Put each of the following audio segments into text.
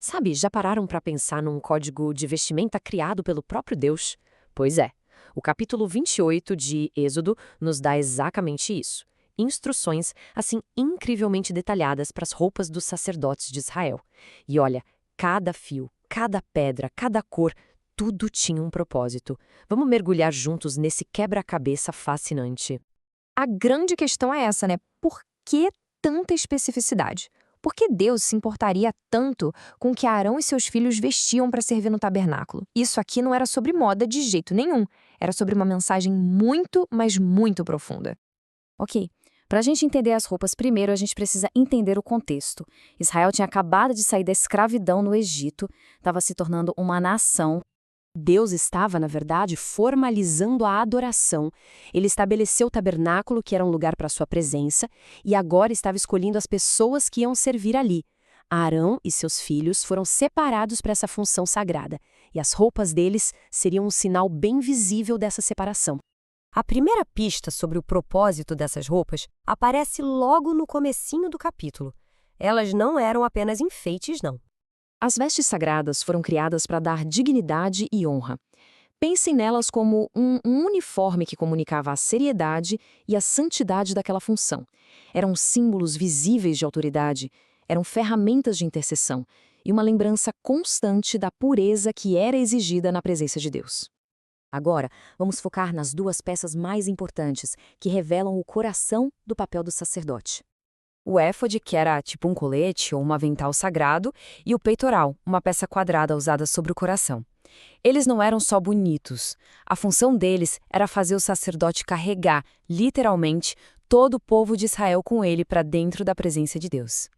Sabe, já pararam para pensar num código de vestimenta criado pelo próprio Deus? Pois é, o capítulo 28 de Êxodo nos dá exatamente isso. Instruções, assim, incrivelmente detalhadas para as roupas dos sacerdotes de Israel. E olha, cada fio, cada pedra, cada cor, tudo tinha um propósito. Vamos mergulhar juntos nesse quebra-cabeça fascinante. A grande questão é essa, né? Por que tanta especificidade? Por que Deus se importaria tanto com o que Arão e seus filhos vestiam para servir no tabernáculo? Isso aqui não era sobre moda de jeito nenhum. Era sobre uma mensagem muito, mas muito profunda. Ok. Para a gente entender as roupas, primeiro a gente precisa entender o contexto. Israel tinha acabado de sair da escravidão no Egito, estava se tornando uma nação. Deus estava, na verdade, formalizando a adoração. Ele estabeleceu o tabernáculo, que era um lugar para sua presença, e agora estava escolhendo as pessoas que iam servir ali. Arão e seus filhos foram separados para essa função sagrada, e as roupas deles seriam um sinal bem visível dessa separação. A primeira pista sobre o propósito dessas roupas aparece logo no comecinho do capítulo. Elas não eram apenas enfeites, não. As vestes sagradas foram criadas para dar dignidade e honra. Pensem nelas como um uniforme que comunicava a seriedade e a santidade daquela função. Eram símbolos visíveis de autoridade, eram ferramentas de intercessão e uma lembrança constante da pureza que era exigida na presença de Deus. Agora, vamos focar nas duas peças mais importantes, que revelam o coração do papel do sacerdote. O éfode, que era tipo um colete ou um avental sagrado, e o peitoral, uma peça quadrada usada sobre o coração. Eles não eram só bonitos. A função deles era fazer o sacerdote carregar, literalmente, todo o povo de Israel com ele para dentro da presença de Deus.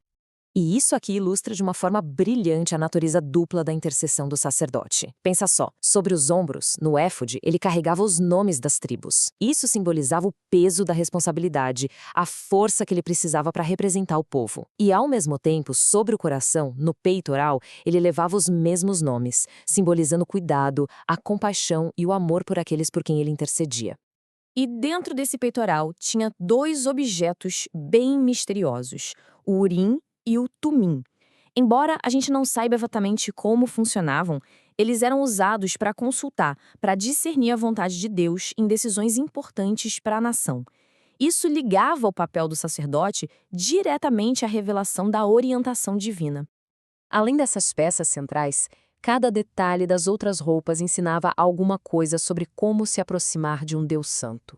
E isso aqui ilustra de uma forma brilhante a natureza dupla da intercessão do sacerdote. Pensa só, sobre os ombros, no éfode, ele carregava os nomes das tribos. Isso simbolizava o peso da responsabilidade, a força que ele precisava para representar o povo. E ao mesmo tempo, sobre o coração, no peitoral, ele levava os mesmos nomes, simbolizando o cuidado, a compaixão e o amor por aqueles por quem ele intercedia. E dentro desse peitoral tinha dois objetos bem misteriosos, o urim e o tumim. Embora a gente não saiba exatamente como funcionavam, eles eram usados para consultar, para discernir a vontade de Deus em decisões importantes para a nação. Isso ligava o papel do sacerdote diretamente à revelação da orientação divina. Além dessas peças centrais, cada detalhe das outras roupas ensinava alguma coisa sobre como se aproximar de um Deus santo.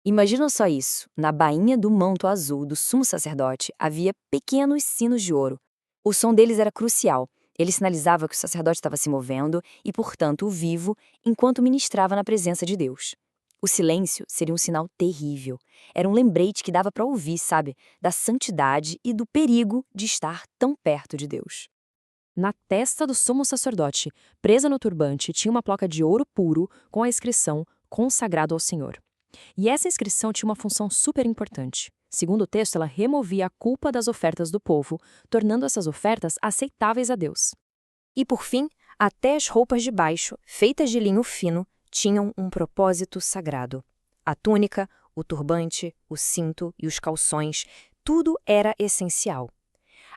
Imagina só isso. Na bainha do manto azul do sumo sacerdote havia pequenos sinos de ouro. O som deles era crucial. Ele sinalizava que o sacerdote estava se movendo e, portanto, vivo, enquanto ministrava na presença de Deus. O silêncio seria um sinal terrível. Era um lembrete que dava para ouvir, sabe, da santidade e do perigo de estar tão perto de Deus. Na testa do sumo sacerdote, presa no turbante, tinha uma placa de ouro puro com a inscrição "Consagrado ao Senhor". E essa inscrição tinha uma função super importante. Segundo o texto, ela removia a culpa das ofertas do povo, tornando essas ofertas aceitáveis a Deus. E por fim, até as roupas de baixo, feitas de linho fino, tinham um propósito sagrado. A túnica, o turbante, o cinto e os calções, tudo era essencial.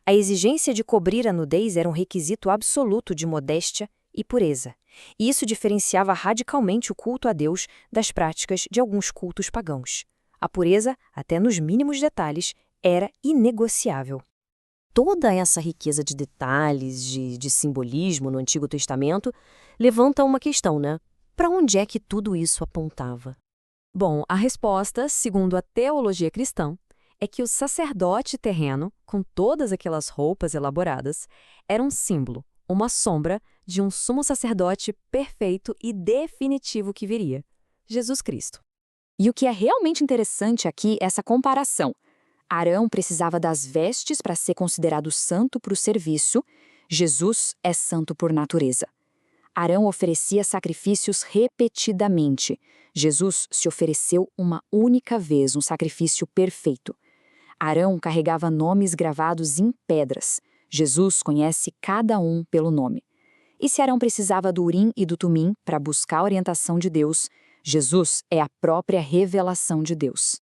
A exigência de cobrir a nudez era um requisito absoluto de modéstia e pureza. E isso diferenciava radicalmente o culto a Deus das práticas de alguns cultos pagãos. A pureza, até nos mínimos detalhes, era inegociável. Toda essa riqueza de detalhes, de simbolismo no Antigo Testamento, levanta uma questão, né? Para onde é que tudo isso apontava? Bom, a resposta, segundo a teologia cristã, é que o sacerdote terreno, com todas aquelas roupas elaboradas, era um símbolo, uma sombra de um sumo sacerdote perfeito e definitivo que viria, Jesus Cristo. E o que é realmente interessante aqui é essa comparação. Arão precisava das vestes para ser considerado santo para o serviço, Jesus é santo por natureza. Arão oferecia sacrifícios repetidamente. Jesus se ofereceu uma única vez, um sacrifício perfeito. Arão carregava nomes gravados em pedras. Jesus conhece cada um pelo nome. E se Arão precisava do Urim e do Tumim para buscar a orientação de Deus, Jesus é a própria revelação de Deus.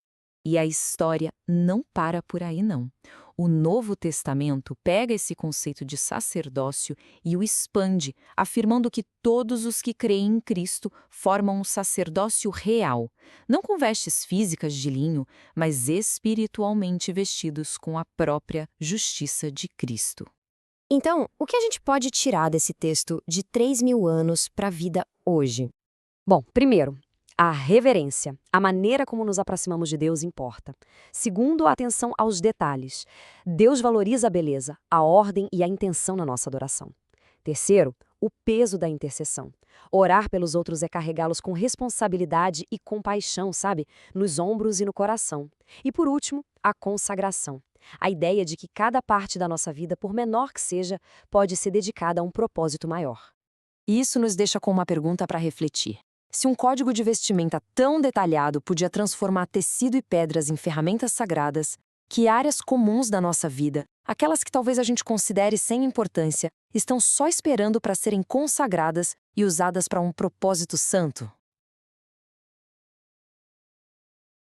E a história não para por aí, não. O Novo Testamento pega esse conceito de sacerdócio e o expande, afirmando que todos os que creem em Cristo formam um sacerdócio real, não com vestes físicas de linho, mas espiritualmente vestidos com a própria justiça de Cristo. Então, o que a gente pode tirar desse texto de 3.000 anos para a vida hoje? Bom, primeiro, a reverência, a maneira como nos aproximamos de Deus importa. Segundo, a atenção aos detalhes. Deus valoriza a beleza, a ordem e a intenção na nossa adoração. Terceiro, o peso da intercessão. Orar pelos outros é carregá-los com responsabilidade e compaixão, sabe? Nos ombros e no coração. E por último, a consagração. A ideia de que cada parte da nossa vida, por menor que seja, pode ser dedicada a um propósito maior. Isso nos deixa com uma pergunta para refletir. Se um código de vestimenta tão detalhado podia transformar tecido e pedras em ferramentas sagradas, que áreas comuns da nossa vida, aquelas que talvez a gente considere sem importância, estão só esperando para serem consagradas e usadas para um propósito santo?